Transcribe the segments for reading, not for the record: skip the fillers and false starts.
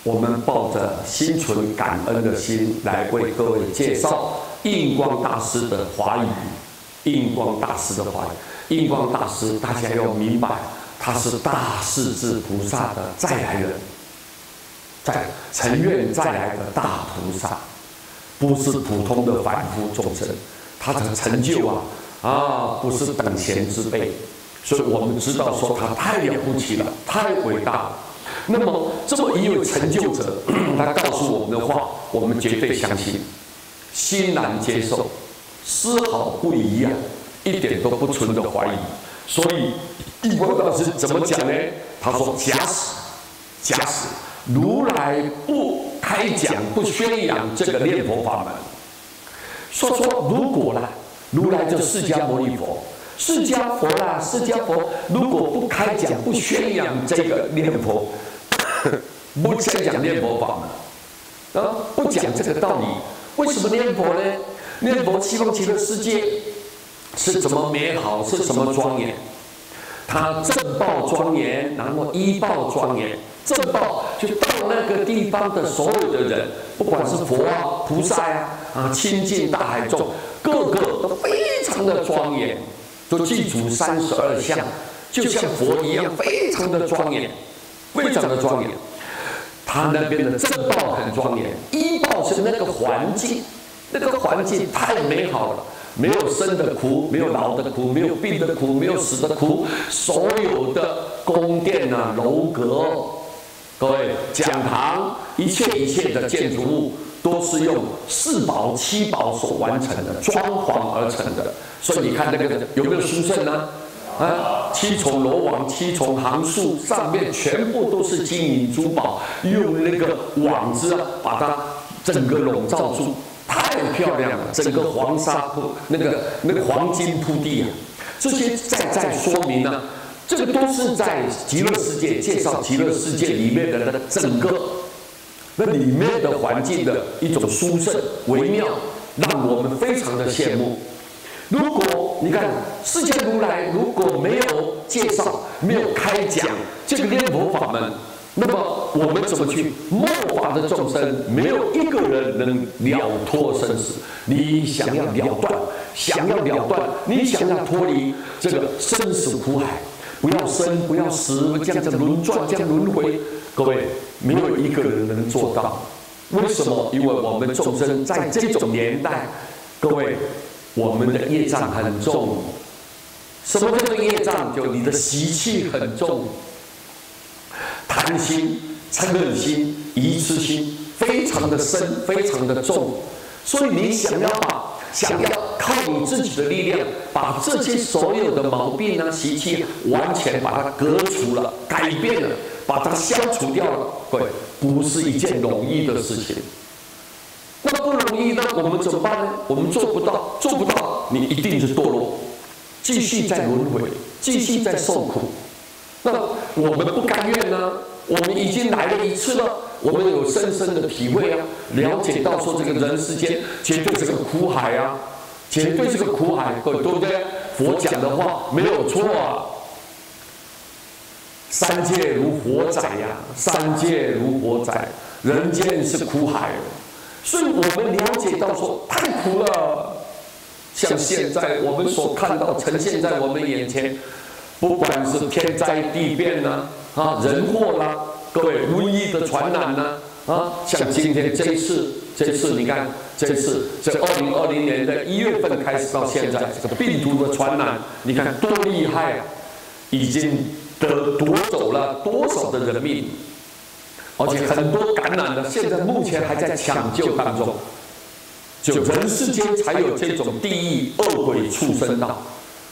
我们抱着心存感恩的心来为各位介绍印光大师的华语。印光大师的华语，印光大师大家要明白，他是大势至菩萨的再来人，成愿再来的大菩萨，不是普通的凡夫众生。他的成就不是等闲之辈，所以我们知道说他太了不起了，太伟大了。那么这么一位成就者，他告诉我们的话，我们绝对相信，欣然接受，丝毫不疑啊，一点都不存的怀疑。所以印光大师怎么讲呢？他说：假使如来不开讲、不宣扬这个念佛法门，说如果啦，如来就释迦牟尼佛。释迦佛如果不开讲、不宣扬这个念佛，不宣讲念佛法门，不讲这个道理，为什么念佛呢？念佛西方极乐世界是怎么美好，是怎么庄严？它正报庄严，然后依报庄严。正报就到那个地方的所有的人，不管是佛菩萨亲近大海众，个个都非常的庄严。都记住32相，就像佛一样，非常的庄严，非常的庄严。他那边的正报很庄严，依报是那个环境，那个环境太美好了，没有生的苦，没有老的苦，没有病的苦，没有死的苦，所有的宫殿楼阁，各位讲堂，一切的建筑物。都是用4宝7宝所完成的，装潢而成的。所以你看那个有没有殊胜呢？7重楼网、7重行树，上面全部都是金银珠宝，用那个网子把它整个笼罩住，太漂亮了。整个黄沙铺那个黄金铺地这些在说明呢，这个都是在极乐世界介绍极乐世界里面的那个整个。那里面的环境的一种殊胜微妙，让我们非常的羡慕。如果你看释迦如来如果没有介绍、没有开讲这个念佛法门，那么我们怎么去末法的众生，没有一个人能了脱生死。你想要了断，你想要脱离这个生死苦海，不要生，不要死，这样子轮转，这样轮回。各位，没有一个人能做到。为什么？因为我们众生在这种年代，各位，我们的业障很重。什么叫做业障？就你的习气很重，贪心、嗔恨心、愚痴心非常的深，非常的重。所以你想要靠你自己的力量，把这些所有的毛病习气完全把它革除了、改变了。把它消除掉了，各位，不是一件容易的事情。那不容易，那我们怎么办呢？我们做不到，你一定是堕落，继续在轮回，继续在受苦。那我们不甘愿呢？我们已经来了一次了，我们有深深的体会了解到说这个人世间绝对是个苦海绝对是个苦海，各位对不对？佛讲的话没有错三界如火宅三界如火宅，人间是苦海。所以我们了解到说太苦了。像现在我们所看到呈现在我们眼前，不管是天灾地变人祸各位瘟疫的传染像今天这一次你看这2020年的1月份开始到现在，这个病毒的传染，你看多厉害已经夺走了多少的人命，而且很多感染的，现在目前还在抢救当中。就人世间才有这种地狱恶鬼畜生道，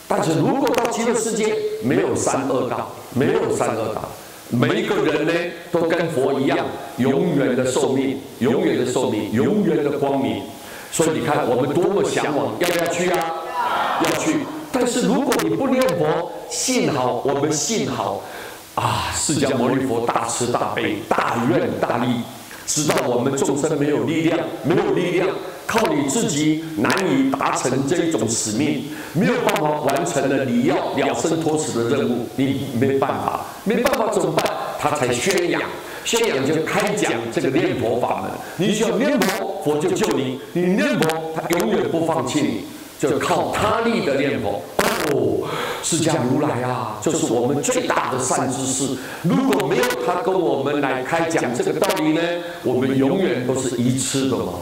但是如果到极乐世界，没有三恶道，没有三恶道，每一个人呢都跟佛一样，永远的寿命，永远的寿命，永远的光明。所以你看，我们多么向往，要不要去要去。但是如果你不念佛，我们幸好释迦牟尼佛大慈大悲、大愿大力，知道我们众生没有力量，靠你自己难以达成这一种使命，没有办法完成了你要了生脱死的任务，你没办法怎么办？他才宣扬，宣扬就开讲这个念佛法门。你只要念佛，佛就救你；你念佛，他永远不放弃你，就靠他力的念佛。哦，释迦如来啊，就是我们最大的善知识。如果没有他跟我们来开讲这个道理呢，我们永远都是愚痴的嘛，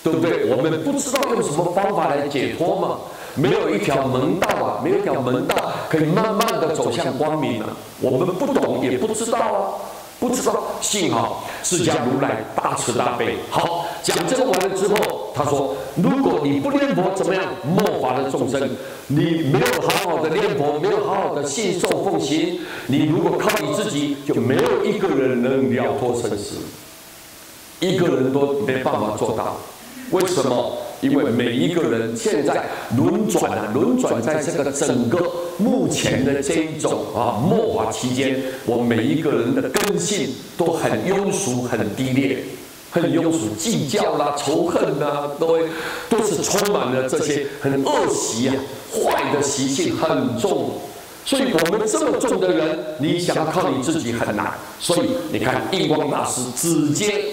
对不对？我们不知道用什么方法来解脱嘛，没有一条门道啊，没有一条门道可以慢慢的走向光明啊。我们不懂也不知道啊。不知道，幸好释迦如来大慈大悲。好，讲这个完了之后，他说：如果你不念佛，怎么样？末法的众生，你没有好好的念佛，没有好好的信受奉行，你如果靠你自己，就没有一个人能了脱生死，一个人都没办法做到。为什么？因为每一个人现在轮转在这个整个目前的这一种末法期间，我们每一个人的根性都很庸俗、很低劣、很庸俗，计较啦、仇恨啦，都是充满了这些很恶习啊、坏的习性很重。所以我们这么重的人，你想要靠你自己很难。所以你看，印光大师直接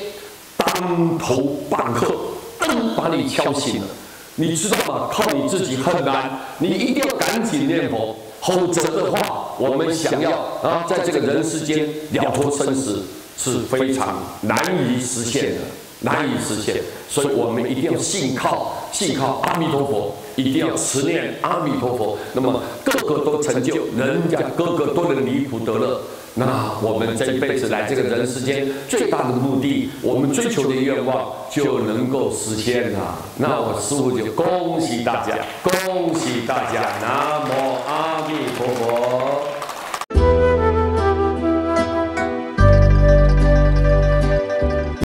当头棒喝。把你敲醒了，你知道吗？靠你自己很难，你一定要赶紧念佛，否则的话，我们想要在这个人世间了脱生死是非常难以实现的，难以实现。所以我们一定要信靠阿弥陀佛，一定要持念阿弥陀佛，那么个个都成就，人家个个都能离苦得乐。那我们这一辈子来这个人世间最大的目的，我们追求的愿望就能够实现了。那我师父就恭喜大家，恭喜大家，南无阿弥陀佛。